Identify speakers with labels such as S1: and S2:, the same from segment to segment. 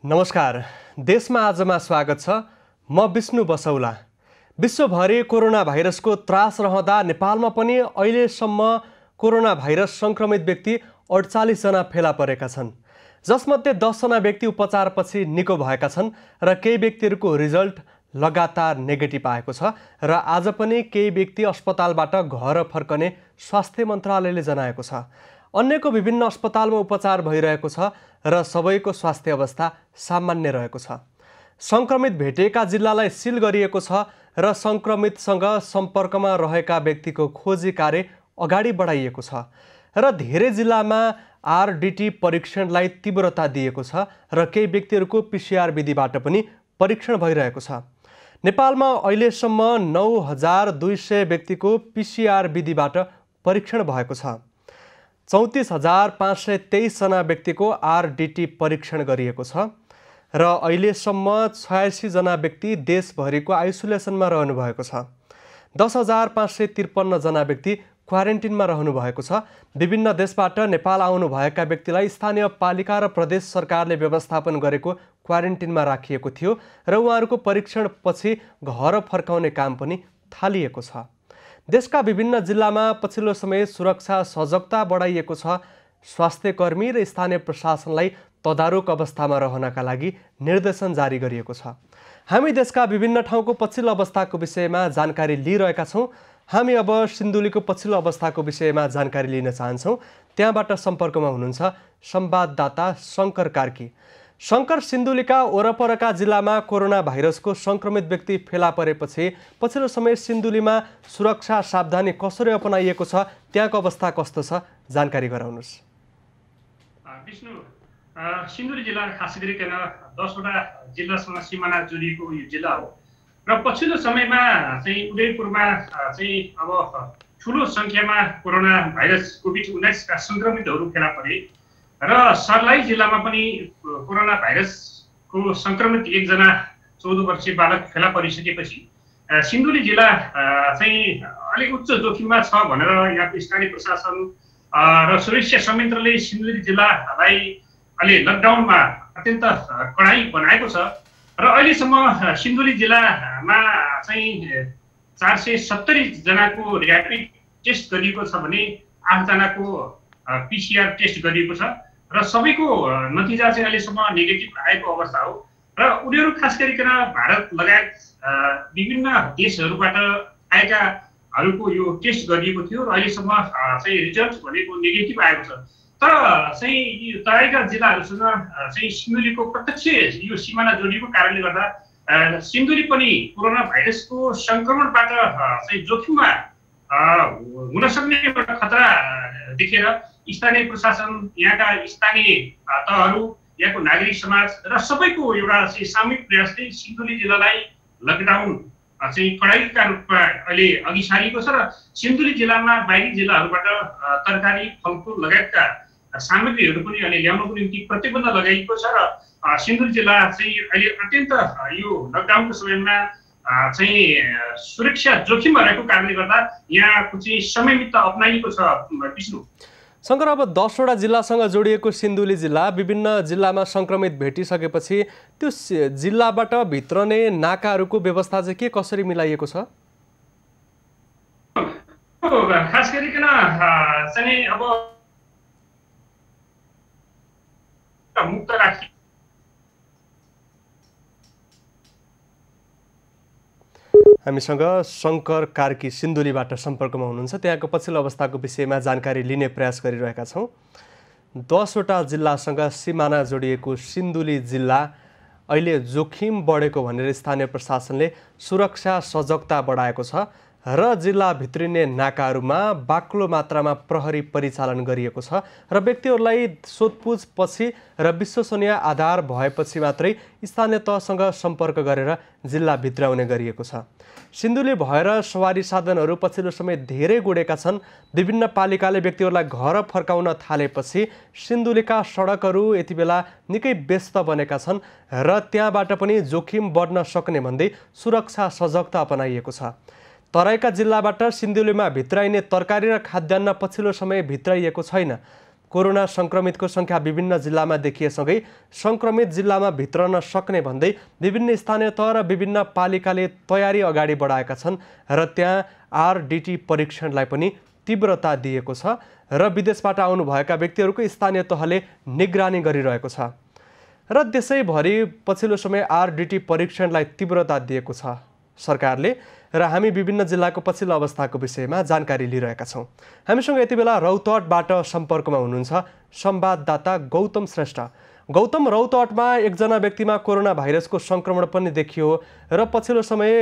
S1: नमस्कार। देशमा आजमा स्वागत छ। म विष्णु बसौला। विश्वभरि कोरोना भाइरसको त्रास रहँदा नेपालमा पनि अहिलेसम्म कोरोना भाइरस संक्रमित व्यक्ति 48 जना फेला परेका छन्, जसमध्ये 10 जना व्यक्ति उपचारपछि निको भएका छन् र केही व्यक्तिहरूको रिजल्ट लगातार नेगेटिभ आएको छ र आज पनि केही व्यक्ति अस्पतालबाट घर फर्कने स्वास्थ्य मन्त्रालयले जनाएको छ। अन्यको विभिन्न अस्पतालमा उपचार भइरहेको छ र सबैको स्वास्थ्य अवस्था सामान्य रहेको छ। संक्रमित भेटिएका जिल्लालाई सिल गरिएको छ र संक्रमितसँग सम्पर्कमा रहेका व्यक्तिको खोजी कार्य अगाडि बढाइएको छ र धेरै जिल्लामा आरडीटी परीक्षणलाई तीव्रता दिएको छ र केही व्यक्तिहरूको पीसीआर विधिबाट पनि परीक्षण भइरहेको छ। नेपालमा अहिलेसम्म 9200 व्यक्तिको पीसीआर विधिबाट परीक्षण भएको छ। 34,523 जना व्यक्तिको आरडीटी परीक्षण गरिएको छ र अहिलेसम्म 86 जना व्यक्ति देशभरिको आइसोलेसनमा रहनु भएको छ। 10,553 जना व्यक्ति क्वारेन्टिनमा रहनु भएको छ। विभिन्न देशबाट नेपाल आउनुभएका व्यक्तिलाई स्थानीय पालिका र प्रदेश सरकारले व्यवस्थापन गरेको क्वारेन्टिनमा राखिएको थियो र उहाँहरूको परीक्षणपछि घर फर्काउने काम पनि थालिएको छ। देशका विभिन्न जिल्लामा पछिल्लो समय सुरक्षा सजगता बढाइएको छ। स्वास्थ्यकर्मी र स्थानीय प्रशासनलाई तदारुक अवस्थामा रहनका लागि निर्देशन जारी गरिएको छ। हामी देशका विभिन्न ठाउँको पछिल्लो अवस्थाको विषयमा जानकारी लिइरहेका छौँ। हामी अब सिन्धुलीको पछिल्लो अवस्थाको विषयमा जानकारी लिन चाहन्छौँ। त्यहाँबाट सम्पर्कमा हुनुहुन्छ संवाददाता शङ्कर कार्की। शङ्कर, सिन्धुलीका वरपरका जिल्लामा कोरोना भाइरसको संक्रमित व्यक्ति फेला परेपछि पछिल्लो समय सिन्धुलीमा सुरक्षा सावधानी कसरी अपनाइएको छ, त्यहाँको अवस्था कस्तो छ, जानकारी गराउनुहोस्।
S2: विष्णु, सिन्धुली जिल्ला खास गरिकन 10वटा जिल्लासँग सिमाना जोडिएको यो जिल्ला हो र पछिल्लो समयमा चाहिँ उदयपुरमा चाहिँ अब ठुलो सङ्ख्यामा कोरोना भाइरस कोभिड-19 का संक्रमितहरू फेला परे र सर्लाही जिल्लामा पनि कोरोना भाइरसको संक्रमित एकजना 14 वर्षीय बालक फेला परिसकेपछि सिन्धुली जिल्ला चाहिँ अलिक उच्च जोखिममा छ भनेर यहाँको स्थानीय प्रशासन र सुरक्षा संयन्त्रले सिन्धुली जिल्लालाई अहिले लकडाउनमा अत्यन्त कडाई बनाएको छ र अहिलेसम्म सिन्धुली जिल्लामा चाहिँ 470 जनाको र्यापिड टेस्ट गरिएको छ भने 8 जनाको पीसीआर टेस्ट गरिएको छ र सबैको नतिजा चाहिँ अहिलेसम्म नेगेटिभ आएको अवस्था हो र उनीहरू खास गरिकन भारत लगायत विभिन्न देशहरूबाट आएकाहरूको यो टेस्ट गरिएको थियो र अहिलेसम्म चाहिँ रिजल्ट भनेको नेगेटिभ आएको छ। तर चाहिँ यो तराईका जिल्लाहरूसँग चाहिँ सिन्धुलीको प्रत्यक्ष यो सिमाना जोडिएको कारणले गर्दा सिन्धुली पनि कोरोना भाइरसको संक्रमणबाट चाहिँ जोखिममा हुन सक्ने एउटा खतरा देखेर स्थानीय प्रशासन, यहाँका स्थानीय तहहरू, यहाँको नागरिक समाज र सबैको एउटा चाहिँ सामूहिक प्रयासले सिन्धुली जिल्लालाई लकडाउन चाहिँ कडाइका रूपमा अहिले अघि सारिएको छ र सिन्धुली जिल्लामा बाहिरी जिल्लाहरूबाट तरकारी, फलफुल लगायतका सामग्रीहरू पनि अहिले ल्याउनको निम्ति प्रतिबन्ध लगाइएको छ र सिन्धुली जिल्ला चाहिँ अहिले अत्यन्त यो लकडाउनको समयमा चाहिँ सुरक्षा जोखिममा रहेको कारणले गर्दा यहाँको चाहिँ समयमित अपनाइएको छ। विष्णु,
S1: शङ्कर, अब 10वटा जिल्लासँग जोडिएको सिन्धुली जिल्ला विभिन्न जिल्लामा संक्रमित भेटिसकेपछि त्यो जिल्लाबाट भित्रने नाकाहरूको व्यवस्था चाहिँ के कसरी मिलाइएको छ?
S2: खास गरिकन चाहिँ अब मुक्त राखी
S1: हामीसँग शङ्कर कार्की सिन्धुलीबाट सम्पर्कमा हुनुहुन्छ। त्यहाँको पछिल्लो अवस्थाको विषयमा जानकारी लिने प्रयास गरिरहेका छौँ। 10वटा जिल्लासँग सिमाना जोडिएको सिन्धुली जिल्ला अहिले जोखिम बढेको भनेर स्थानीय प्रशासनले सुरक्षा सजगता बढाएको छ र जिल्ला भित्रिने नाकाहरूमा बाक्लो मात्रामा प्रहरी परिचालन गरिएको छ र व्यक्तिहरूलाई सोधपुछपछि र विश्वसनीय आधार भएपछि मात्रै स्थानीय तहसँग सम्पर्क गरेर जिल्ला भित्राउने गरिएको छ। सिन्धुली भएर सवारी साधनहरू पछिल्लो समय धेरै गुडेका छन्। विभिन्न पालिकाले व्यक्तिहरूलाई घर फर्काउन थालेपछि सिन्धुलीका सडकहरू यति बेला निकै व्यस्त बनेका छन् र त्यहाँबाट पनि जोखिम बढ्न सक्ने भन्दै सुरक्षा सजगता अपनाइएको छ। तराईका जिल्लाबाट सिन्धुलीमा भित्राइने तरकारी र खाद्यान्न पछिल्लो समय भित्राइएको छैन। कोरोना संक्रमितको संख्या विभिन्न जिल्लामा देखिएसँगै संक्रमित जिल्लामा भित्रन सक्ने भन्दै विभिन्न स्थानीय तह र विभिन्न पालिकाले तयारी अगाडि बढाएका छन् र त्यहाँ आरडिटी परीक्षणलाई पनि तीव्रता दिएको छ र विदेशबाट आउनुभएका व्यक्तिहरूको स्थानीय तहले निगरानी गरिरहेको छ र देशैभरि पछिल्लो समय आरडिटी परीक्षणलाई तीव्रता दिएको छ सरकारले र हामी विभिन्न जिल्लाको पछिल्लो अवस्थाको विषयमा जानकारी लिइरहेका छौँ। हामीसँग यति बेला रौतहटबाट सम्पर्कमा हुनुहुन्छ संवाददाता गौतम श्रेष्ठ। गौतम, रौतहटमा एकजना व्यक्तिमा कोरोना भाइरसको संक्रमण पनि देखियो र पछिल्लो समय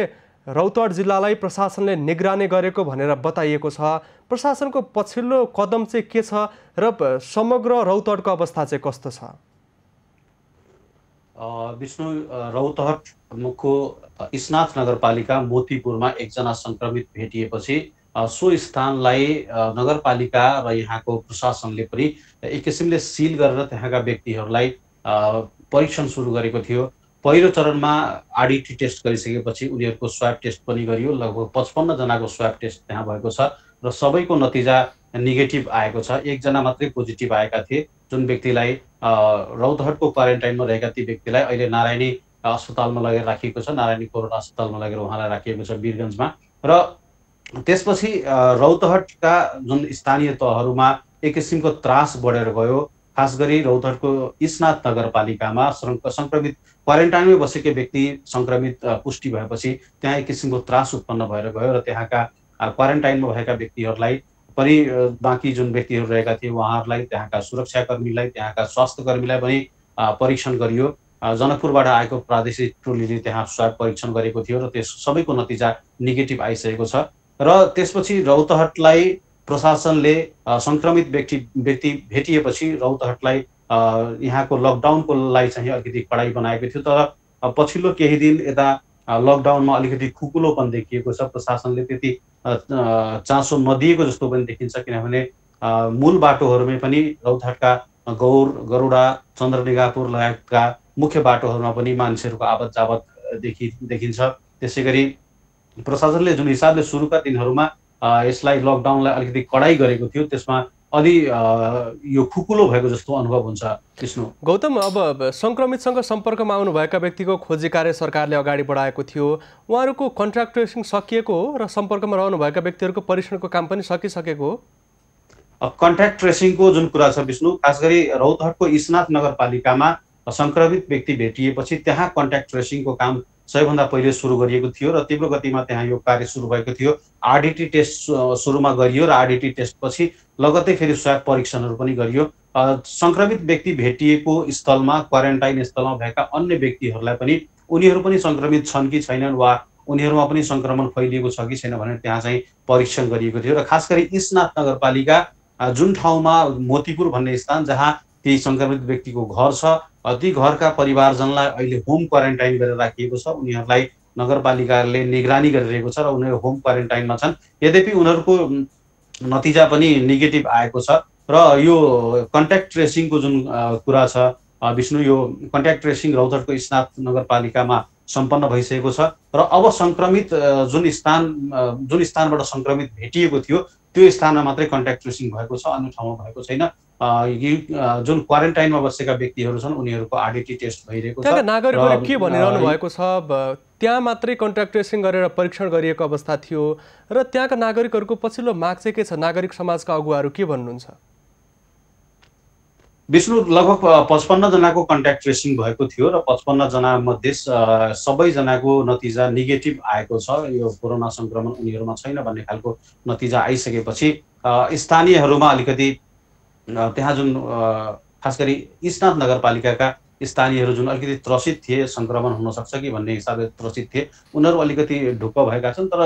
S1: रौतहट जिल्लालाई प्रशासनले निगरानी गरेको भनेर बताइएको छ। प्रशासनको पछिल्लो कदम चाहिँ के छ र समग्र रौतहटको अवस्था चाहिँ कस्तो छ?
S3: विष्णु, रौतहटको स्नाथ नगरपालिका मोतीपुरमा एकजना संक्रमित भेटिएपछि सो स्थानलाई नगरपालिका र यहाँको प्रशासनले पनि एक किसिमले सिल गरेर त्यहाँका व्यक्तिहरूलाई परीक्षण सुरु गरेको थियो। पहिलो चरणमा आरडिटी टेस्ट गरिसकेपछि उनीहरूको स्वाब टेस्ट पनि गरियो। लगभग 55 जनाको स्वाब टेस्ट त्यहाँ भएको छ र सबैको नतिजा नेगेटिभ आएको छ। एकजना मात्रै पोजिटिभ आएका थिए, जुन व्यक्तिलाई रौतहटको क्वारेन्टाइनमा रहेका ती व्यक्तिलाई अहिले नारायणी अस्पतालमा लगेर राखिएको छ। नारायणी कोरोना अस्पतालमा लगेर उहाँलाई राखिएको छ वीरगञ्जमा। र त्यसपछि रौतहटका जुन स्थानीय तहहरूमा एक किसिमको त्रास बढेर गयो। खास गरी रौतहटको स्नाथ नगरपालिकामा संक्रमित क्वारेन्टाइनमै बसेकै व्यक्ति संक्रमित पुष्टि भएपछि त्यहाँ एक किसिमको त्रास उत्पन्न भएर गयो र त्यहाँका क्वारेन्टाइनमा भएका व्यक्तिहरूलाई पनि बाँकी जुन व्यक्तिहरू रहेका थिए उहाँहरूलाई, त्यहाँका सुरक्षाकर्मीलाई, त्यहाँका स्वास्थ्यकर्मीलाई पनि परीक्षण गरियो। जनकपुरबाट आएको प्रादेशिक टोलीले त्यहाँ स्वाब परीक्षण गरेको थियो र त्यस सबैको नतिजा नेगेटिभ आइसकेको छ। र त्यसपछि रौतहटलाई प्रशासनले संक्रमित व्यक्ति भेटिएपछि रौतहटलाई यहाँको लकडाउनको लागि चाहिँ अलिकति कडाई बनाएको थियो। तर पछिल्लो केही दिन यता लकडाउनमा अलिकति खुकुलोपन देखिएको छ। प्रशासनले त्यति चासो नदिएको जस्तो पनि देखिन्छ, किनभने मूल बाटोहरूमै पनि रौतहटका गौर, गरुडा, चन्द्रनिगापुर लगायतका मुख्य बाटोहरूमा पनि मान्छेहरूको आवत जावत देखिन्छ। त्यसै गरी प्रशासनले जुन हिसाबले सुरुका दिनहरूमा यसलाई लकडाउनलाई अलिकति कडाई गरेको थियो, त्यसमा अलि यो खुकुलो भएको जस्तो अनुभव हुन्छ। विष्णु,
S1: गौतम, अब संक्रमितसँग सम्पर्कमा आउनुभएका व्यक्तिको खोजी कार्य सरकारले अगाडि बढाएको थियो। उहाँहरूको कन्ट्याक्ट ट्रेसिङ सकिएको हो र सम्पर्कमा रहनुभएका व्यक्तिहरूको परीक्षणको काम पनि सकिसकेको हो?
S3: कन्ट्याक्ट ट्रेसिङको जुन कुरा छ विष्णु, खास गरी रौतहटको स्नाथ नगरपालिकामा संक्रमित व्यक्ति भेटिएपछि त्यहाँ कन्ट्याक्ट ट्रेसिङको काम सबैभन्दा पहिले सुरु गरिएको थियो र तीव्र गतिमा त्यहाँ यो कार्य सुरु भएको थियो। आरडिटी टेस्ट सुरुमा गरियो र आरडिटी टेस्टपछि लगत्तै फेरि स्वाब परीक्षणहरू पनि गरियो। संक्रमित व्यक्ति भेटिएको स्थलमा, क्वारेन्टाइन स्थलमा भएका अन्य व्यक्तिहरूलाई पनि उनीहरू पनि संक्रमित छन् कि छैनन् वा उनीहरूमा पनि संक्रमण फैलिएको छ कि छैन भनेर त्यहाँ चाहिँ परीक्षण गरिएको थियो। र खास गरी स्नाथ नगरपालिका जुन ठाउँमा मोतीपुर भन्ने स्थान जहाँ ती संक्रमित व्यक्तिको घर छ, ती घरका परिवारजनलाई अहिले होम क्वारेन्टाइन गरेर राखिएको छ। उनीहरूलाई नगरपालिकाले निगरानी गरिरहेको छ र उनीहरू होम क्वारेन्टाइनमा छन्। यद्यपि उनीहरूको नतिजा पनि नेगेटिभ आएको छ र यो कन्ट्याक्ट ट्रेसिङको जुन कुरा छ विष्णु, यो कन्ट्याक्ट ट्रेसिङ रौतहटको स्नाथ नगरपालिकामा सम्पन्न भइसकेको छ र अब संक्रमित जुन स्थानबाट संक्रमित भेटिएको थियो त्यो स्थानमा मात्रै कन्ट्याक्ट ट्रेसिङ भएको छ, अन्य ठाउँमा भएको छैन। जुन क्वारेन्टाइनमा बसेका व्यक्तिहरू छन् उनीहरूको आरडिटी टेस्ट भइरहेको छ।
S1: नागरिकहरूले के भनिरहनु भएको छ? त्यहाँ मात्रै कन्ट्याक्ट ट्रेसिङ गरेर परीक्षण गरिएको अवस्था थियो र त्यहाँका नागरिकहरूको पछिल्लो माग चाहिँ के छ? नागरिक समाजका अगुवाहरू के भन्नुहुन्छ?
S3: विष्णु, लगभग 55 जनाको कन्ट्याक्ट ट्रेसिङ भएको थियो र 55 जना मध्ये सबैजनाको नतिजा नेगेटिभ आएको छ। यो कोरोना संक्रमण उनीहरूमा छैन भन्ने खालको नतिजा आइसकेपछि स्थानीयहरूमा अलिकति त्यहाँ जुन खास गरी स्नाथ नगरपालिकाका स्थानीयहरू जुन अलिकति त्रसित थिए, संक्रमण हुन सक्छ कि भन्ने हिसाबले त्रसित थिए, उनीहरू अलिकति ढुक्क भएका छन्। तर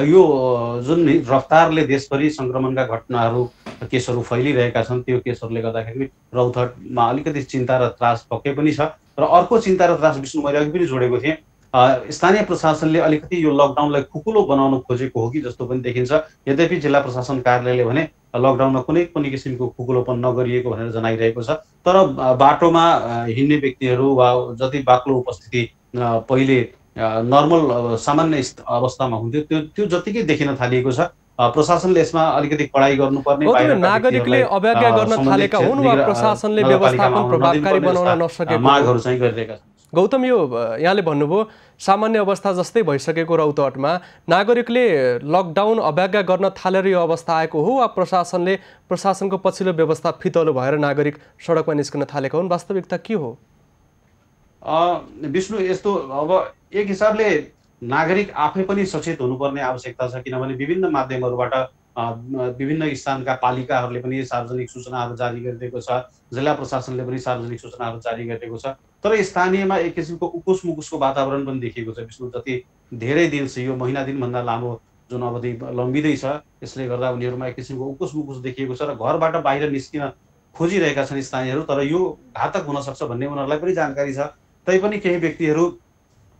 S3: यो जुन रफ्तारले देशभरि संक्रमणका घटनाहरू, केसहरू फैलिरहेका छन्, त्यो केसहरूले गर्दाखेरि रौतहटमा अलिकति चिन्ता र त्रास पक्कै पनि छ। र अर्को चिन्ता र त्रास विष्णु, मैले अघि पनि जोडेको थिएँ, स्थानीय प्रशासनले अलिकति यो लकडाउनलाई खुकुलो बनाउन खोजेको हो कि जस्तो पनि देखिन्छ। यद्यपि जिल्ला प्रशासन कार्यालयले भने लकडाउनमा कुनै पनि किसिमको खुकुलोपन नगरिएको भनेर जनाइरहेको छ। तर बाटोमा हिँड्ने व्यक्तिहरू वा जति बाक्लो उपस्थिति पहिले नर्मल सामान्य अवस्थामा हुन्थ्यो त्यो जतिकै देखिन थालिएको छ। प्रशासनले यसमा अलिकति कडाई गर्नुपर्ने,
S1: नागरिकले अवज्ञा गर्न थालेका हुन् वा प्रशासनले व्यवस्थापन प्रभावकारी बनाउन नसकेको
S3: मागहरू चाहिँ गरिरहेका छन्।
S1: गौतम, यो यहाँले भन्नुभयो सामान्य अवस्था जस्तै भइसकेको रौतहटमा नागरिकले लकडाउन अवज्ञा गर्न थालेर यो अवस्था आएको हो वा प्रशासनको पछिल्लो व्यवस्था फितलो भएर नागरिक सडकमा निस्कन थालेका हुन्? वास्तविकता के हो?
S3: विष्णु, यस्तो अब एक हिसाबले नागरिक आफै पनि सचेत हुनुपर्ने आवश्यकता छ, किनभने विभिन्न माध्यमहरूबाट विभिन्न स्थानका पालिकाहरूले पनि सार्वजनिक सूचनाहरू जारी गरिदिएको छ, जिल्ला प्रशासनले पनि सार्वजनिक सूचनाहरू जारी गरिदिएको छ। तर स्थानीयमा एक किसिमको उकुस मुकुसको वातावरण पनि देखिएको छ विष्णु। जति धेरै दिन छ, यो महिना दिनभन्दा लामो जुन अवधि लम्बिँदैछ, यसले गर्दा उनीहरूमा एक किसिमको उकुस मुकुस देखिएको छ र घरबाट बाहिर निस्किन खोजिरहेका छन् स्थानीयहरू। तर यो घातक हुन सक्छ भन्ने उनीहरूलाई पनि जानकारी छ। तैपनि केही व्यक्तिहरू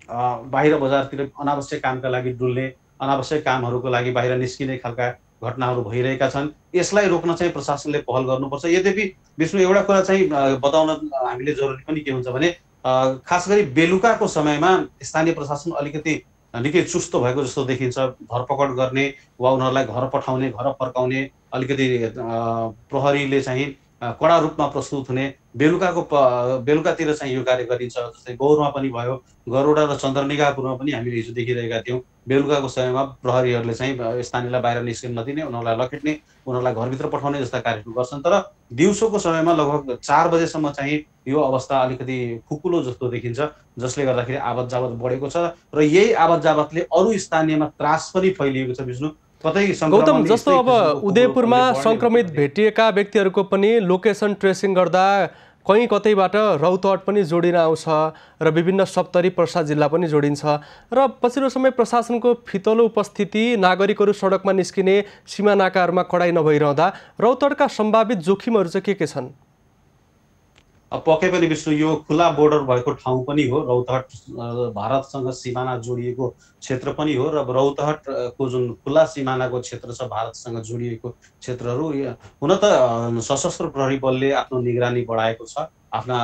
S3: बाहिर बजारतिर अनावश्यक कामका लागि डुल्ने, अनावश्यक कामहरूको लागि बाहिर निस्किने खालका घटनाहरू भइरहेका छन्। यसलाई रोक्न चाहिँ प्रशासनले पहल गर्नुपर्छ। यद्यपि विष्णु, एउटा कुरा चाहिँ बताउन हामीले जरुरी पनि के हुन्छ भने खास गरी बेलुकाको समयमा स्थानीय प्रशासन अलिकति निकै चुस्त भएको जस्तो देखिन्छ। धरपकड गर्ने वा उनीहरूलाई घर पठाउने, घर फर्काउने अलिकति प्रहरीले चाहिँ कडा रूपमा प्रस्तुत हुने, बेलुकातिर चाहिँ यो कार्य गरिन्छ। जस्तै गौरमा पनि भयो, गरुडा र चन्द्रनिगापुरमा पनि हामीले हिजो देखिरहेका थियौँ। बेलुकाको समयमा प्रहरीहरूले चाहिँ स्थानीयलाई बाहिर निस्किन नदिने, उनीहरूलाई लखेट्ने, उनीहरूलाई घरभित्र पठाउने जस्ता कार्यहरू गर्छन्। तर दिउँसोको समयमा लगभग 4 बजेसम्म चाहिँ यो अवस्था अलिकति खुकुलो जस्तो देखिन्छ, जसले गर्दाखेरि आवत जावत बढेको छ र यही आवत जावतले अरू स्थानीयमा त्रास पनि फैलिएको छ विष्णु।
S1: गौतम, जस्तो अब उदयपुरमा संक्रमित भेटिएका व्यक्तिहरूको पनि लोकेसन ट्रेसिङ गर्दा कहीँ कतैबाट रौतहट पनि जोडिन आउँछ र विभिन्न सप्तरी पर्सा जिल्ला पनि जोडिन्छ र पछिल्लो समय प्रशासनको फितलो उपस्थिति, नागरिकहरू सडकमा निस्किने, सीमा नाकाहरूमा कडाई नभइरहँदा रौतहटका सम्भावित जोखिमहरू चाहिँ के छन्?
S3: पक्कै पनि विष्णु, यो खुला बोर्डर भएको ठाउँ पनि हो। रौतहट भारतसँग सिमाना जोडिएको क्षेत्र पनि हो र रौतहटको जुन खुला सिमानाको क्षेत्र छ, भारतसँग जोडिएको क्षेत्रहरू, हुन त सशस्त्र प्रहरी बलले आफ्नो निगरानी बढाएको छ, आफ्ना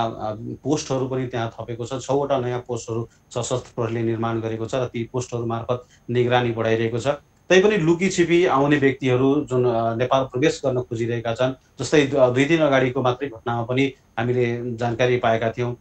S3: पोस्टहरू पनि त्यहाँ थपेको छ। 6 वटा नयाँ पोस्टहरू सशस्त्र प्रहरीले निर्माण गरेको छ र ती पोस्टहरू मार्फत निगरानी बढाइरहेको छ। तैपनि लुकी छिपी आउने व्यक्तिहरू जुन नेपाल प्रवेश गर्न खोजिरहेका छन्, जस्तै 2 दिन अगाडिको मात्रै घटनामा पनि हामीले जानकारी पाएका थियौँ।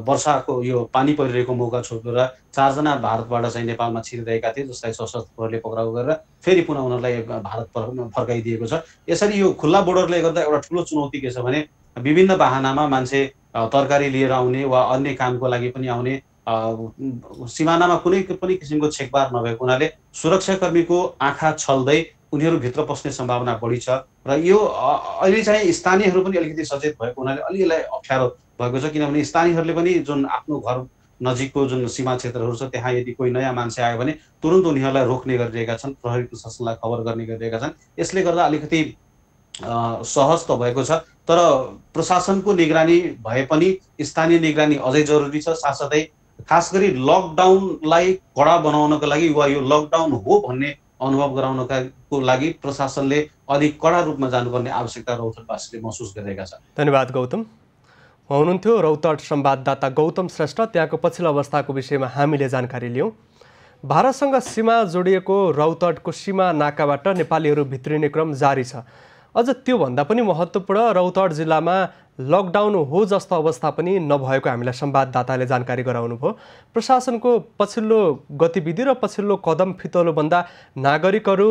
S3: वर्षाको यो पानी परिरहेको मौका छोपेर 4 जना भारतबाट चाहिँ नेपालमा छिरिरहेका थिए, जसलाई सशस्त्र प्रहरीले पक्राउ गरेर फेरि पुनः उनीहरूलाई भारत फर्काइदिएको छ। यसरी यो खुल्ला बोर्डरले गर्दा एउटा ठुलो चुनौती के छ भने विभिन्न बाहनामा मान्छे तरकारी लिएर आउने वा अन्य कामको लागि पनि आउने, सिमानामा कुनै पनि किसिमको छेकबार नभएको हुनाले सुरक्षाकर्मीको आँखा छल्दै उनीहरू भित्र पस्ने सम्भावना बढी छ र यो अहिले चाहिँ स्थानीयहरू पनि अलिकति सचेत भएको हुनाले अलि यसलाई अप्ठ्यारो भएको छ। किनभने स्थानीयहरूले पनि जुन आफ्नो घर नजिकको जुन सीमा क्षेत्रहरू छ, त्यहाँ यदि कोही नयाँ मान्छे आयो भने तुरन्त उनीहरूलाई रोक्ने गरिरहेका छन्, प्रहरी प्रशासनलाई खबर गर्ने गरिरहेका छन्। यसले गर्दा अलिकति सहज त भएको छ, तर प्रशासनको निगरानी भए पनि स्थानीय निगरानी अझै जरुरी छ। साथसाथै खास गरी लकडाउनलाई कडा बनाउनको लागि वा यो लकडाउन हो भन्ने अनुभव गराउनको लागि प्रशासनले अधिक कडा रूपमा जानुपर्ने आवश्यकता रौतहटवासीले महसुस गरिरहेका छन्।
S1: धन्यवाद गौतम। हुनुहुन्थ्यो रौतहट संवाददाता गौतम श्रेष्ठ। त्यहाँको पछिल्लो अवस्थाको विषयमा हामीले जानकारी लियौँ। भारतसँग सीमा जोडिएको रौतहटको सीमा नाकाबाट नेपालीहरू भित्रिने क्रम जारी छ। अझ त्योभन्दा पनि महत्त्वपूर्ण, रौतहट जिल्लामा लकडाउन हो जस्तो अवस्था पनि नभएको हामीलाई संवाददाताले जानकारी गराउनुभयो। प्रशासनको पछिल्लो गतिविधि र पछिल्लो कदम फितलो भन्दा नागरिकहरू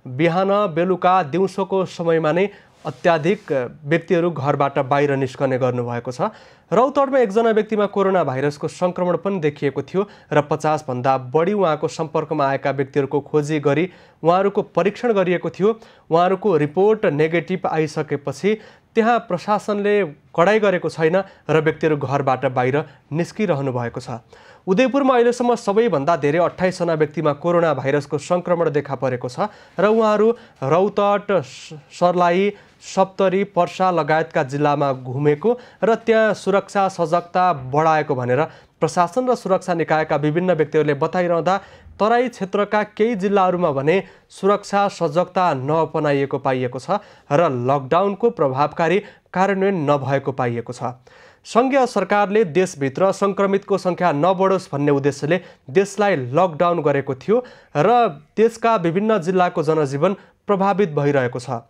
S1: बिहान बेलुका दिउँसोको समयमा नै अत्याधिक व्यक्तिहरू घरबाट बाहिर निस्कने गर्नुभएको छ। रौतहटमा एकजना व्यक्तिमा कोरोना भाइरसको सङ्क्रमण पनि देखिएको थियो र 50 भन्दा बढी उहाँको सम्पर्कमा आएका व्यक्तिहरूको खोजी गरी उहाँहरूको परीक्षण गरिएको थियो। उहाँहरूको रिपोर्ट नेगेटिभ आइसकेपछि त्यहाँ प्रशासनले कडाई गरेको छैन र व्यक्तिहरू घरबाट बाहिर निस्किरहनु भएको छ। उदयपुरमा अहिलेसम्म सबैभन्दा धेरै 28 जना व्यक्तिमा कोरोना भाइरसको सङ्क्रमण देखा परेको छ र उहाँहरू रौतहट, सर्लाही, सप्तरी, पर्सा लगायतका जिल्लामा घुमेको र त्यहाँ सुरक्षा सजगता बढाएको भनेर प्रशासन र सुरक्षा निकायका विभिन्न व्यक्तिहरूले बताइरहँदा तराई क्षेत्रका केही जिल्लाहरूमा भने सुरक्षा सजगता नअपनाइएको पाइएको छ र लकडाउनको प्रभावकारी कार्यान्वयन नभएको पाइएको छ। सङ्घीय सरकारले देशभित्र सङ्क्रमितको सङ्ख्या नबढोस् भन्ने उद्देश्यले देशलाई लकडाउन गरेको थियो र देशका विभिन्न जिल्लाको जनजीवन प्रभावित भइरहेको छ।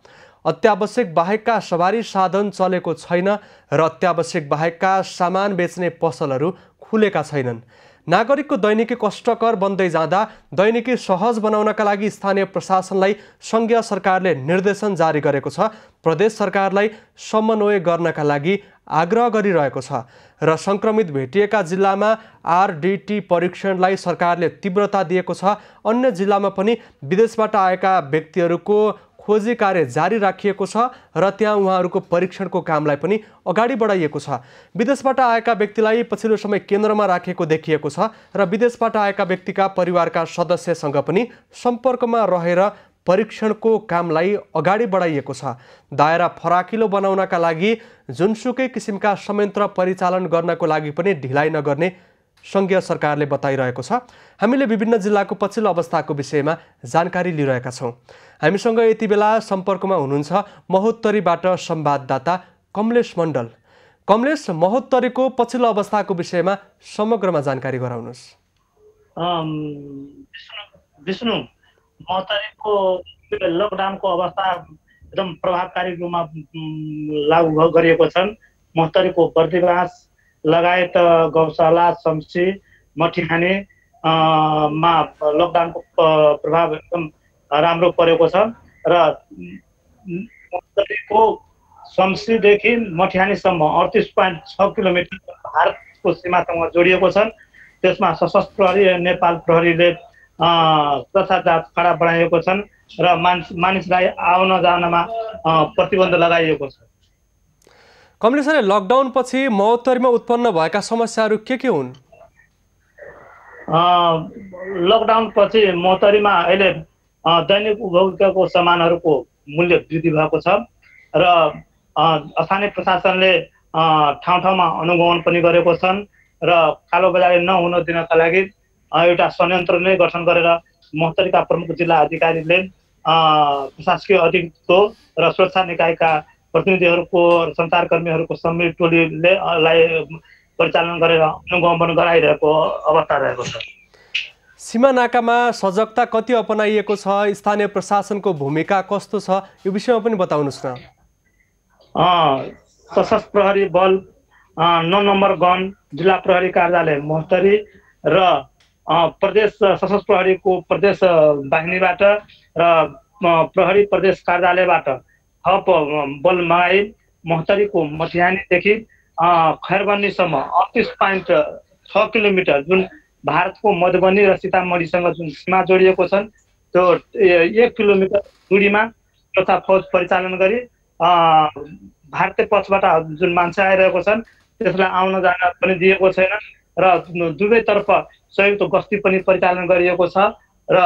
S1: अत्यावश्यक बाहेकका सवारी साधन चलेको छैन र अत्यावश्यक बाहेकका सामान बेच्ने पसलहरू खुलेका छैनन्। नागरिकको दैनिकी कष्टकर बन्दै जाँदा दैनिकी सहज बनाउनका लागि स्थानीय प्रशासनलाई सङ्घीय सरकारले निर्देशन जारी गरेको छ। प्रदेश सरकारलाई समन्वय गर्नका लागि आग्रह गरिरहेको छ र सङ्क्रमित भेटिएका जिल्लामा आरडिटी परीक्षणलाई सरकारले तीव्रता दिएको छ। अन्य जिल्लामा पनि विदेशबाट आएका व्यक्तिहरूको खोजी कार्य जारी राखिएको छ र त्यहाँ उहाँहरूको परीक्षणको कामलाई पनि अगाडि बढाइएको छ। विदेशबाट आएका व्यक्तिलाई पछिल्लो समय केन्द्रमा राखेको देखिएको छ र विदेशबाट आएका व्यक्तिका परिवारका सदस्यसँग पनि सम्पर्कमा रहेर परीक्षणको कामलाई अगाडि बढाइएको छ। दायरा फराकिलो बनाउनका लागि जुनसुकै किसिमका संयन्त्र परिचालन गर्नको लागि पनि ढिलाइ नगर्ने सङ्घीय सरकारले बताइरहेको छ। हामीले विभिन्न जिल्लाको पछिल्लो अवस्थाको विषयमा जानकारी लिइरहेका छौँ। हामीसँग यति बेला सम्पर्कमा हुनुहुन्छ महोत्तरीबाट संवाददाता कमलेश मण्डल। कमलेश, महोत्तरीको पछिल्लो अवस्थाको विषयमा समग्रमा जानकारी गराउनुहोस्।
S4: विष्णु, महोत्तरीको लकडाउनको अवस्था एकदम प्रभावकारी रूपमा लागू गरिएको छन्। महोत्तरीको बर्दिवास लगायत गौशाला, शम्सी, मटिहानी मा लकडाउनको प्रभाव एकदम राम्रो परेको छ र महोत्तरीको शम्सीदेखि मटिहानीसम्म 38.6 किलोमिटर भारतको सीमासँग जोडिएको छ। त्यसमा सशस्त्र प्रहरी नेपाल प्रहरीले सुरक्षा जाँच कडा बढाइएको छन् र मानिसलाई आउन जानमा प्रतिबन्ध लगाइएको छ।
S1: कमलेशले, लकडाउन पछि महोत्तरीमा उत्पन्न भएका समस्याहरू के हुन्?
S4: लकडाउन पछि महोत्तरीमा अहिले दैनिक उपभोक्ताको सामानहरूको मूल्य वृद्धि भएको छ र स्थानीय प्रशासनले ठाउँ ठाउँमा अनुगमन पनि गरेको छन् र कालोबजारी नहुन दिनका लागि एउटा संयन्त्र नै गठन गरेर महोत्तरीका प्रमुख जिल्ला अधिकारीले प्रशासकीय अधिकृतको र सुरक्षा निकायका प्रतिनिधिहरूको सञ्चारकर्मीहरूको सम्मिलित टोलीले परिचालन गरेर अनुगमन गराइरहेको अवस्था रहेको छ।
S1: सीमा नाकामा सजगता कति अपनाइएको छ? स्थानीय प्रशासनको भूमिका कस्तो छ? यो विषयमा पनि बताउनुहोस् न।
S4: सशस्त्र प्रहरी बल 9 नम्बर गन जिल्ला प्रहरी कार्यालय महोत्तरी र प्रदेश सशस्त्र प्रहरीको प्रदेश बाहिनीबाट र प्रहरी प्रदेश कार्यालयबाट थप बल मगाई महोत्तरीको मटिहानीदेखि खैरबन्दीसम्म 38.6 किलोमिटर जुन भारतको मधुबनी र सीतामढीसँग जुन सीमा जोडिएको छन् त्यो 1 किलोमिटर दुरीमा सुरक्षा फौज परिचालन गरी भारतीय पक्षबाट जुन मान्छे आइरहेको छन् त्यसलाई आउन जान पनि दिएको छैन र दुवैतर्फ संयुक्त गस्ती पनि परिचालन गरिएको छ र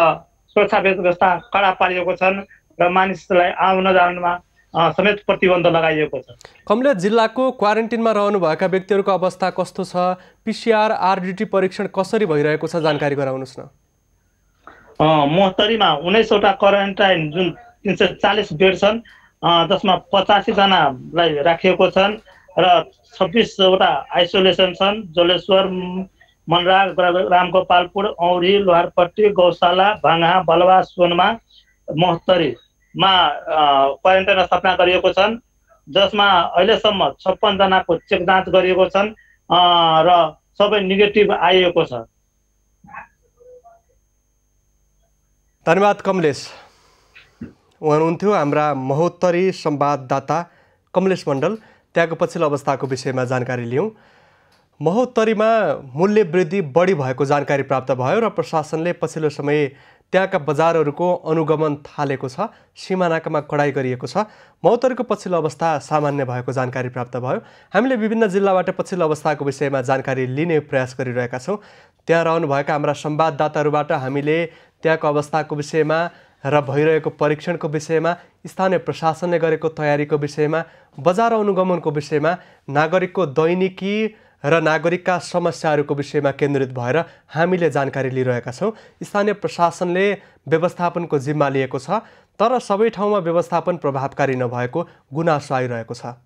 S4: सुरक्षा व्यवस्था कडा पारिएको छन् र मानिसलाई आउन जानमा समेत प्रतिबन्ध लगाइएको छ।
S1: कमलेश, जिल्लाको क्वारेन्टिनमा रहनुभएका व्यक्तिहरूको अवस्था कस्तो छ? PCR RDT परीक्षण कसरी भइरहेको छ? जानकारी गराउनुहोस् न।
S4: महोत्तरीमा 19 वटा क्वारेन्टाइन जुन 340 बेड छन् जसमा 85 जनालाई राखिएको छन् र 26 वटा आइसोलेसन छन्। जलेश्वर, मनराग, रामगोपालपुर, औरी, लोहारपट्टी, गौशाला, भाङा, बलवा, सोनमा, महोत्तरीमा क्वारेन्टाइन स्थापना गरिएको छन् जसमा अहिलेसम्म 56 जनाको चेक जाँच गरिएको छन् र सबै नेगेटिभ आइएको छ।
S1: धन्यवाद कमलेश। उहाँ हुनुहुन्थ्यो हाम्रा महोत्तरी संवाददाता कमलेश मण्डल। त्यहाँको पछिल्लो अवस्थाको विषयमा जानकारी लियौँ। महोत्तरीमा मूल्य वृद्धि बढी भएको जानकारी प्राप्त भयो र प्रशासनले पछिल्लो समय त्यहाँका बजारहरूको अनुगमन थालेको छ। सीमानाकामा कडाई गरिएको छ। महोत्तरीको पछिल्लो अवस्था सामान्य भएको जानकारी प्राप्त भयो। हामीले विभिन्न जिल्लाबाट पछिल्लो अवस्थाको विषयमा जानकारी लिने प्रयास गरिरहेका छौँ। त्यहाँ रहनुभएका हाम्रा संवाददाताहरूबाट हामीले त्यहाँको अवस्थाको विषयमा र भइरहेको परीक्षणको विषयमा, स्थानीय प्रशासनले गरेको तयारीको विषयमा, बजार अनुगमनको विषयमा, नागरिकको दैनिकी र नागरिकका समस्याहरूको विषयमा केन्द्रित भएर हामीले जानकारी लिइरहेका छौँ। स्थानीय प्रशासनले व्यवस्थापनको जिम्मा लिएको छ तर सबै ठाउँमा व्यवस्थापन प्रभावकारी नभएको गुनासो आइरहेको छ।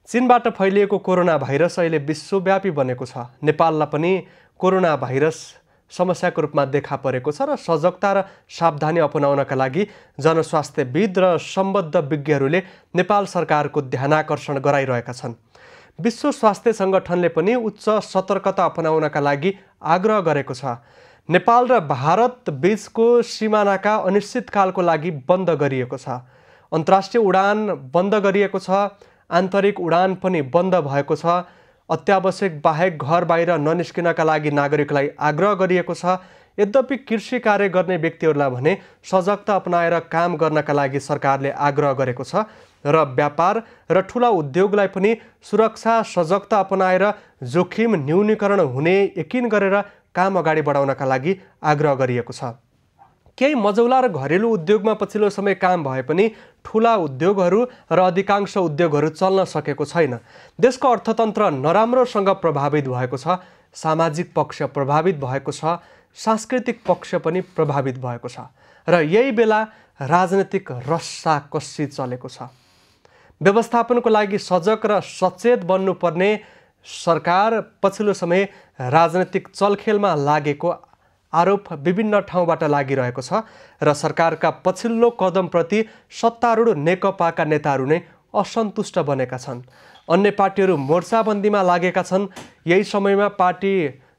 S1: चीनबाट फैलिएको कोरोना भाइरस अहिले विश्वव्यापी बनेको छ। नेपाललाई पनि कोरोना भाइरस समस्याको रूपमा देखा परेको छ र सजगता र सावधानी अपनाउनका लागि जनस्वास्थ्यविद र सम्बद्ध विज्ञहरूले नेपाल सरकारको ध्यानाकर्षण गराइरहेका छन्। विश्व स्वास्थ्य सङ्गठनले पनि उच्च सतर्कता अपनाउनका लागि आग्रह गरेको छ। नेपाल र भारत बीचको सीमानाका अनिश्चितकालको लागि बन्द गरिएको छ। अन्तर्राष्ट्रिय उडान बन्द गरिएको छ। आन्तरिक उडान पनि बन्द भएको छ। अत्यावश्यक बाहेक घर बाहिर ननिस्किनका लागि नागरिकलाई आग्रह गरिएको छ। यद्यपि कृषि कार्य गर्ने व्यक्तिहरूलाई भने सजगता अपनाएर काम गर्नका लागि सरकारले आग्रह गरेको छ र व्यापार र ठुला उद्योगलाई पनि सुरक्षा सजगता अपनाएर जोखिम न्यूनीकरण हुने यकिन गरेर काम अगाडि बढाउनका लागि आग्रह गरिएको छ। केही मजौला र घरेलु उद्योगमा पछिल्लो समय काम भए पनि ठुला उद्योगहरू र अधिकांश उद्योगहरू चल्न सकेको छैन। देशको अर्थतन्त्र नराम्रोसँग प्रभावित भएको छ। सामाजिक पक्ष प्रभावित भएको छ। सांस्कृतिक पक्ष पनि प्रभावित भएको छ र यही बेला राजनीतिक रस्साकस्सी चलेको छ। व्यवस्थापनको लागि सजग र सचेत बन्नुपर्ने सरकार पछिल्लो समय राजनीतिक चलखेलमा लागेको आरोप विभिन्न ठाउँबाट लागिरहेको छ र सरकारका पछिल्लो कदमप्रति सत्तारूढ नेकपाका नेताहरू नै असन्तुष्ट बनेका छन्। अन्य पार्टीहरू मोर्चाबन्दीमा लागेका छन्। यही समयमा पार्टी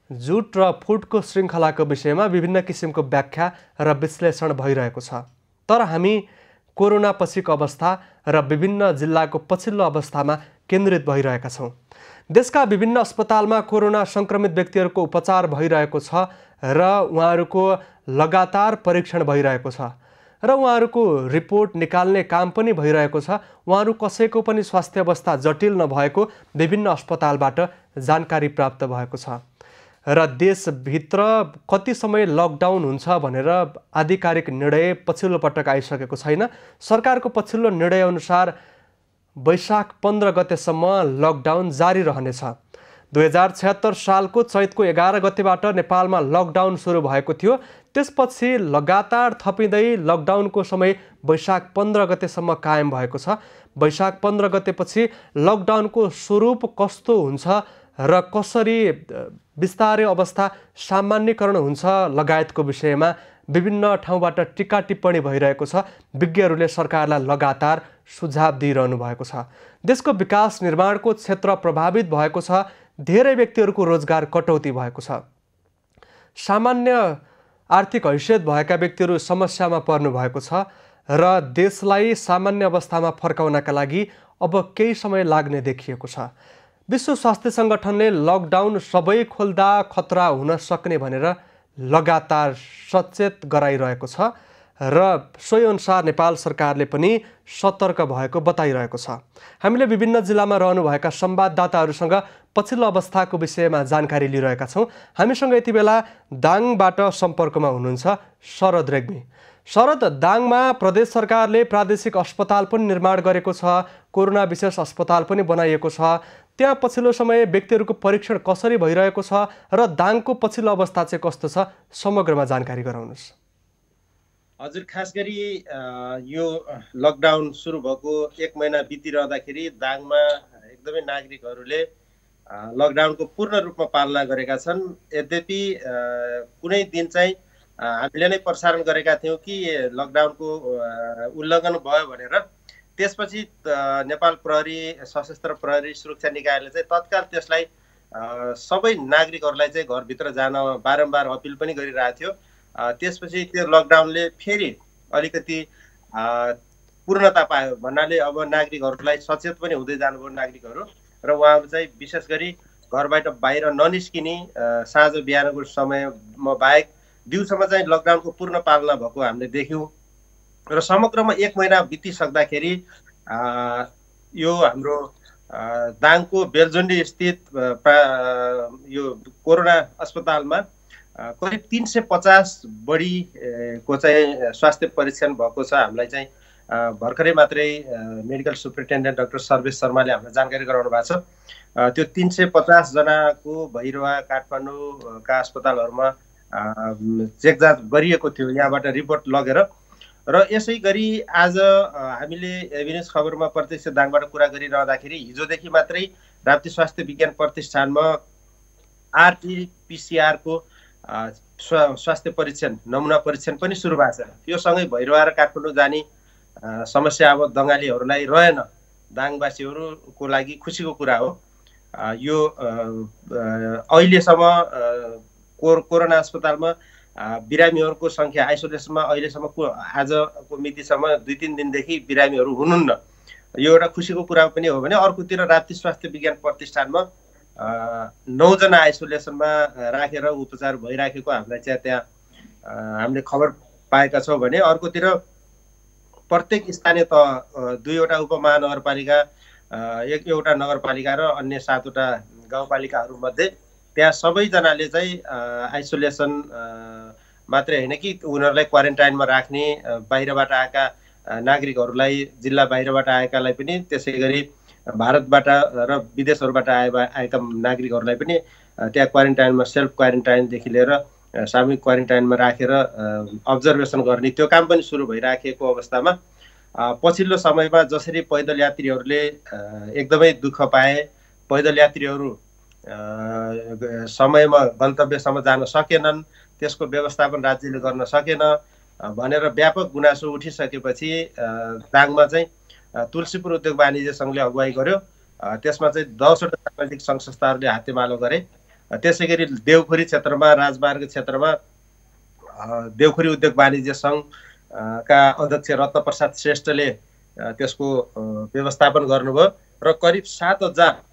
S1: जुट र फुटको श्रृङ्खलाको विषयमा विभिन्न किसिमको व्याख्या र विश्लेषण भइरहेको छ। तर हामी कोरोना पछिको अवस्था र विभिन्न जिल्लाको पछिल्लो अवस्थामा केन्द्रित भइरहेका छौँ। देशका विभिन्न अस्पतालमा कोरोना सङ्क्रमित व्यक्तिहरूको उपचार भइरहेको छ र उहाँहरूको लगातार परीक्षण भइरहेको छ र उहाँहरूको रिपोर्ट निकाल्ने काम पनि भइरहेको छ। उहाँहरू कसैको पनि स्वास्थ्य अवस्था जटिल नभएको विभिन्न अस्पतालबाट जानकारी प्राप्त भएको छ र देशभित्र कति समय लकडाउन हुन्छ भनेर आधिकारिक निर्णय पछिल्लो पटक आइसकेको छैन। सरकारको पछिल्लो निर्णयअनुसार वैशाख 15 गतेसम्म लकडाउन जारी रहनेछ। 2076 सालको चैतको 11 गतेबाट नेपालमा लकडाउन सुरु भएको थियो। त्यसपछि लगातार थपिँदै लकडाउनको समय वैशाख 15 गतेसम्म कायम भएको छ। वैशाख 15 गतेपछि लकडाउनको स्वरूप कस्तो हुन्छ र कसरी बिस्तारै अवस्था सामान्यकरण हुन्छ लगायतको विषयमा विभिन्न ठाउँबाट टिका टिप्पणी भइरहेको छ। विज्ञहरूले सरकारलाई लगातार सुझाव दिइरहनु भएको छ। देशको विकास निर्माणको क्षेत्र प्रभावित भएको छ। धेरै व्यक्तिहरूको रोजगार कटौती भएको छ। सामान्य आर्थिक हैसियत भएका व्यक्तिहरू समस्यामा पर्नु भएको छ र देशलाई सामान्य अवस्थामा फर्काउनका लागि अब केही समय लाग्ने देखिएको छ। विश्व स्वास्थ्य सङ्गठनले लकडाउन सबै खोल्दा खतरा हुन सक्ने भनेर लगातार सचेत गराइरहेको छ र सोही अनुसार नेपाल सरकारले पनि सतर्क भएको बताइरहेको छ। हामीले विभिन्न जिल्लामा रहनुभएका संवाददाताहरूसँग पछिल्लो अवस्थाको विषयमा जानकारी लिइरहेका छौँ। हामीसँग यति बेला दाङबाट सम्पर्कमा हुनुहुन्छ शरद रेग्मी। शरद, दाङमा प्रदेश सरकारले प्रादेशिक अस्पताल पनि निर्माण गरेको छ, कोरोना विशेष अस्पताल पनि बनाइएको छ। त्यहाँ पछिल्लो समय व्यक्तिहरूको परीक्षण कसरी भइरहेको छ र दाङको पछिल्लो अवस्था चाहिँ कस्तो छ, समग्रमा जानकारी गराउनुहोस्।
S5: हजुर, खास गरी यो लकडाउन सुरु भएको 1 महिना बितिरहँदाखेरि दाङमा एकदमै नागरिकहरूले लकडाउनको पूर्ण रूपमा पालना गरेका छन्। यद्यपि कुनै दिन चाहिँ हामीले नै प्रसारण गरेका थियौँ कि लकडाउनको उल्लङ्घन भयो भनेर। त्यसपछि नेपाल प्रहरी, सशस्त्र प्रहरी सुरक्षा निकायले चाहिँ तत्काल त्यसलाई सबै नागरिकहरूलाई चाहिँ घरभित्र जान बारम्बार अपिल पनि गरिरहेको थियो। त्यसपछि त्यो लकडाउनले फेरि अलिकति पूर्णता पायो भन्नाले अब नागरिकहरूलाई सचेत पनि हुँदै जानुभयो नागरिकहरू र उहाँहरू चाहिँ विशेष गरी घरबाट बाहिर ननिस्किने, साँझ बिहानको समयमा बाहेक दिउँसोमा चाहिँ लकडाउनको पूर्ण पालना भएको हामीले देख्यौँ र समग्रमा 1 महिना बितिसक्दाखेरि यो हाम्रो दाङको बेलजन्डी स्थित यो कोरोना अस्पतालमा करिब 350 बढीको चाहिँ स्वास्थ्य परीक्षण भएको छ। हामीलाई चाहिँ भर्खरै मात्रै मेडिकल सुपरिन्टेन्डेन्ट डाक्टर सर्वेश शर्माले हामीलाई जानकारी गराउनु भएको छ। त्यो 350 जनाको भैरवा, काठमाडौँका अस्पतालहरूमा चेक जाँच गरिएको थियो। यहाँबाट रिपोर्ट लगेर र यसै गरी आज हामीले एभिन्यूज खबरमा प्रत्यक्ष दाङबाट कुरा गरिरहँदाखेरि हिजोदेखि मात्रै राप्ती स्वास्थ्य विज्ञान प्रतिष्ठानमा आरटी-पीसीआरको स्वास्थ्य परीक्षण नमुना परीक्षण पनि सुरु भएको छ। यो सँगै भैरवा र काठमाडौँ जाने समस्या अब दङ्गालीहरूलाई रहेन। दाङवासीहरूको लागि खुसीको कुरा हो। यो अहिलेसम्म कोरोना अस्पतालमा बिरामीहरूको सङ्ख्या आइसोलेसनमा अहिलेसम्म आजको मितिसम्म 2-3 दिनदेखि बिरामीहरू हुनुहुन्न। यो एउटा खुसीको कुरा पनि हो भने अर्कोतिर राप्ती स्वास्थ्य विज्ञान प्रतिष्ठानमा 9 जना आइसोलेसनमा राखेर उपचार भइराखेको हामीलाई चाहिँ त्यहाँ हामीले खबर पाएका छौँ भने अर्कोतिर प्रत्येक स्थानीय तह 2वटा उपमहानगरपालिका एउटा नगरपालिका र अन्य 7वटा गाउँपालिकाहरूमध्ये त्यहाँ सबैजनाले चाहिँ आइसोलेसन मात्रै होइन कि उनीहरूलाई क्वारेन्टाइनमा राख्ने, बाहिरबाट आएका नागरिकहरूलाई जिल्ला बाहिरबाट आएकालाई पनि त्यसै गरी भारतबाट र विदेशहरूबाट आएका नागरिकहरूलाई पनि त्यहाँ क्वारेन्टाइनमा सेल्फ क्वारेन्टाइनदेखि लिएर सामूहिक क्वारेन्टाइनमा राखेर अब्जर्भेसन गर्ने त्यो काम पनि सुरु भइराखेको अवस्थामा पछिल्लो समयमा जसरी पैदल यात्रीहरूले एकदमै दुःख पाए, पैदल यात्रीहरू समयमा गन्तव्यसम्म जान सकेनन्, त्यसको व्यवस्थापन राज्यले गर्न सकेन भनेर व्यापक गुनासो उठिसकेपछि दाङमा चाहिँ तुलसीपुर उद्योग वाणिज्य सङ्घले अगुवाई गर्यो। त्यसमा चाहिँ 10वटा सामाजिक सङ्घ संस्थाहरूले हातेमालो गरे। त्यसै गरी देवखुरी क्षेत्रमा, राजमार्ग क्षेत्रमा देवखुरी उद्योग वाणिज्य सङ्घका अध्यक्ष रत्नप्रसाद श्रेष्ठले त्यसको व्यवस्थापन गर्नुभयो र करिब 7000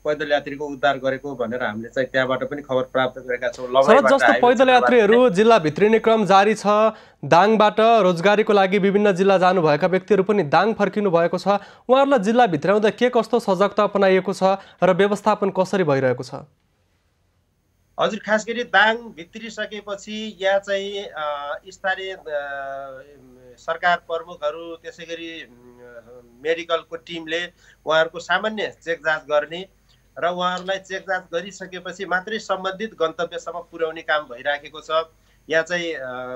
S5: पैदल यात्रीको उद्धार गरेको भनेर हामीले चाहिँ त्यहाँबाट पनि खबर प्राप्त गरेका छौँ।
S1: जस्तो पैदल यात्रीहरू जिल्ला भित्रिने क्रम जारी छ। दाङबाट रोजगारीको लागि विभिन्न जिल्ला जानुभएका व्यक्तिहरू पनि दाङ फर्किनु भएको छ। उहाँहरूलाई जिल्ला भित्राउँदा के कस्तो सजगता अपनाइएको छ र व्यवस्थापन कसरी भइरहेको छ?
S5: हजुर, खास गरी दाङ भित्रिसकेपछि यहाँ चाहिँ स्थानीय सरकार प्रमुखहरू त्यसै गरी मेडिकलको टिमले उहाँहरूको सामान्य चेक जाँच गर्ने र उहाँहरूलाई चेक जाँच गरिसकेपछि मात्रै सम्बन्धित गन्तव्यसम्म पुर्याउने काम भइराखेको छ। यहाँ चाहिँ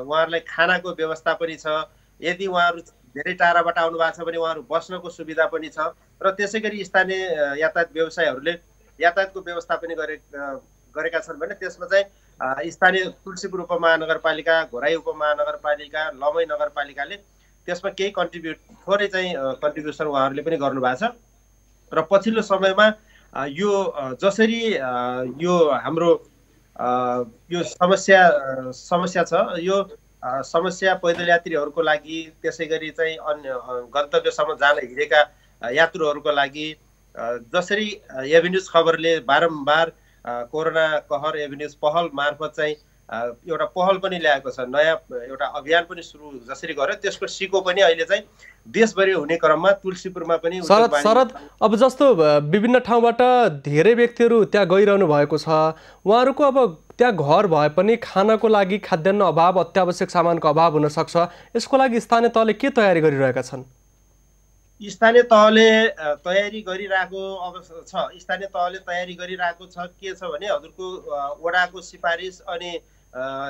S5: उहाँहरूलाई खानाको व्यवस्था पनि छ। यदि उहाँहरू धेरै टाढाबाट आउनु भएको छ भने उहाँहरू बस्नको सुविधा पनि छ र त्यसै गरी स्थानीय यातायात व्यवसायहरूले यातायातको व्यवस्था पनि गरेका छन् भने त्यसमा चाहिँ स्थानीय तुलसीपुर उपमहानगरपालिका, घोराई उपमहानगरपालिका, लमई नगरपालिकाले त्यसमा केही थोरै चाहिँ कन्ट्रिब्युसन उहाँहरूले पनि गर्नुभएको छ। र पछिल्लो समयमा यो जसरी यो हाम्रो यो समस्या छ, यो समस्या पैदल यात्रीहरूको लागि त्यसै गरी चाहिँ अन्य गन्तव्यसम्म जान हिँडेका यात्रुहरूको लागि जसरी एभिन्यूज खबरले बारम्बार कोरोना कहर एभिन्यूज पहल मार्फत चाहिँ एउटा पहल पनि ल्याएको छ, नयाँ एउटा अभियान पनि सुरु जसरी गर्यो त्यसको सिको पनि अहिले चाहिँ देशभरि हुने क्रममा तुलसीपुरमा पनि
S1: शरद अब जस्तो विभिन्न ठाउँबाट धेरै व्यक्तिहरू त्यहाँ गइरहनु भएको छ। उहाँहरूको अब त्यहाँ घर भए पनि खानको लागि खाद्यान्न अभाव, अत्यावश्यक सामानको अभाव हुन सक्छ। यसको लागि स्थानीय तहले के तयारी गरिरहेका छन्?
S5: स्थानीय तहले तयारी गरिरहेको छ। स्थानीय तहले तयारी गरिरहेको छ के छ भने हजुरको वडाको सिफारिस अनि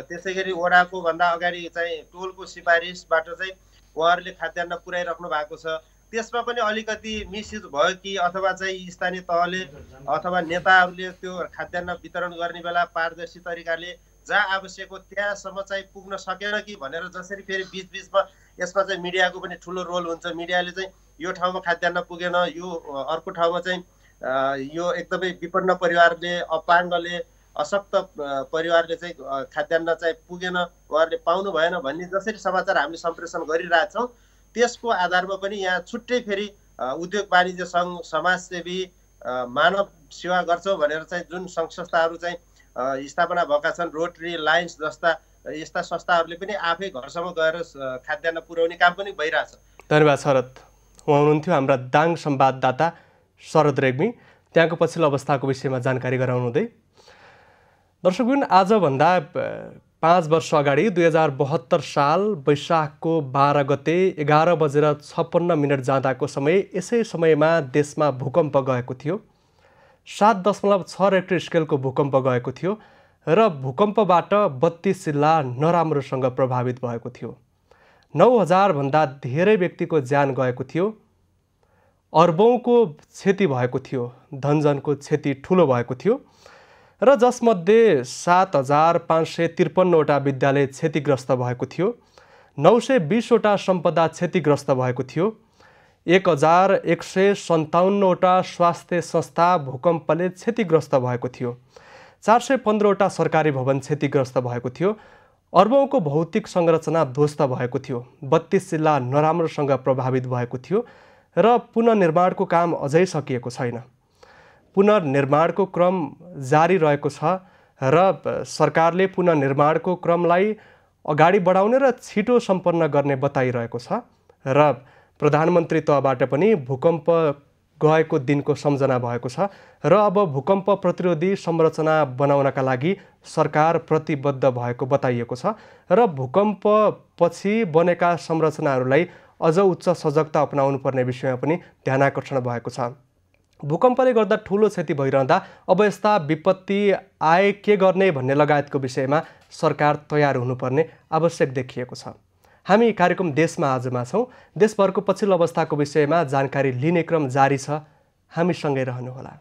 S5: त्यसै गरी वडाको भन्दा अगाडि चाहिँ टोलको सिफारिसबाट चाहिँ उहाँहरूले खाद्यान्न पुर्याइराख्नु भएको छ। त्यसमा पनि अलिकति मिसयुज भयो कि अथवा चाहिँ स्थानीय तहले अथवा नेताहरूले त्यो खाद्यान्न वितरण गर्ने बेला पारदर्शी तरिकाले जहाँ आवश्यक हो त्यहाँसम्म चाहिँ पुग्न सकेन कि भनेर जसरी फेरि बिचबिचमा यसमा चाहिँ मिडियाको पनि ठुलो रोल हुन्छ। मिडियाले चाहिँ यो ठाउँमा खाद्यान्न पुगेन, यो अर्को ठाउँमा चाहिँ यो एकदमै विपन्न परिवारले, अपाङ्गले, अशक्त परिवारले चाहिँ खाद्यान्न चाहिँ पुगेन, उहाँहरूले पाउनु भएन भन्ने जसरी समाचार हामीले सम्प्रेषण गरिरहेछौँ त्यसको आधारमा पनि यहाँ छुट्टै फेरि उद्योग वाणिज्य सङ्घ, समाजसेवी, मानव सेवा गर्छौँ भनेर चाहिँ जुन सङ्घ संस्थाहरू चाहिँ स्थापना भएका छन्, रोटरी, लायन्स जस्ता यस्ता संस्थाहरूले पनि आफै घरसम्म गएर खाद्यान्न पुर्याउने काम पनि भइरहेछ।
S1: धन्यवाद शरद। उहाँ हुनुहुन्थ्यो हाम्रा दाङ संवाददाता शरद रेग्मी, त्यहाँको पछिल्लो अवस्थाको विषयमा जानकारी गराउनुहुँदै। दर्शकबिन, आजभन्दा 5 वर्ष अगाडि 2072 साल वैशाखको 12 गते 11:56 जाँदाको समय यसै समयमा देशमा भूकम्प गएको थियो। 7.6 रेक्टर स्केलको भूकम्प गएको थियो र भूकम्पबाट 32 जिल्ला नराम्रोसँग प्रभावित भएको थियो। 9,000 भन्दा धेरै व्यक्तिको ज्यान गएको थियो, अर्बौंको क्षति भएको थियो, धनजनको क्षति ठुलो भएको थियो र जसमध्ये 7,553 वटा विद्यालय क्षतिग्रस्त भएको थियो, 920 वटा सम्पदा क्षतिग्रस्त भएको थियो, 1,157 वटा स्वास्थ्य संस्था भूकम्पले क्षतिग्रस्त भएको थियो, 415 वटा सरकारी भवन क्षतिग्रस्त भएको थियो, अर्बौंको भौतिक संरचना ध्वस्त भएको थियो, 32 जिल्ला नराम्रोसँग प्रभावित भएको थियो र पुनर्निर्माणको काम अझै सकिएको छैन। पुनर्निर्माणको क्रम जारी रहेको छ र सरकारले पुनर्निर्माणको क्रमलाई अगाडि बढाउने र छिटो सम्पन्न गर्ने बताइरहेको छ र प्रधानमन्त्री तहबाट पनि भूकम्प गएको दिनको सम्झना भएको छ र अब भूकम्प प्रतिरोधी संरचना बनाउनका लागि सरकार प्रतिबद्ध भएको बताइएको छ र भूकम्प पछि बनेका संरचनाहरूलाई अझ उच्च सजगता अपनाउनु पर्ने विषयमा पनि ध्यानाकर्षण भएको छ। भूकम्पले गर्दा ठुलो क्षति भइरहँदा अब यस्ता विपत्ति आए के गर्ने भन्ने लगायतको विषयमा सरकार तयार हुनुपर्ने आवश्यक देखिएको छ। हामी कार्यक्रम देशमा आजमा छौँ। देशभरको पछिल्लो अवस्थाको विषयमा जानकारी लिने क्रम जारी छ। हामीसँगै रहनुहोला।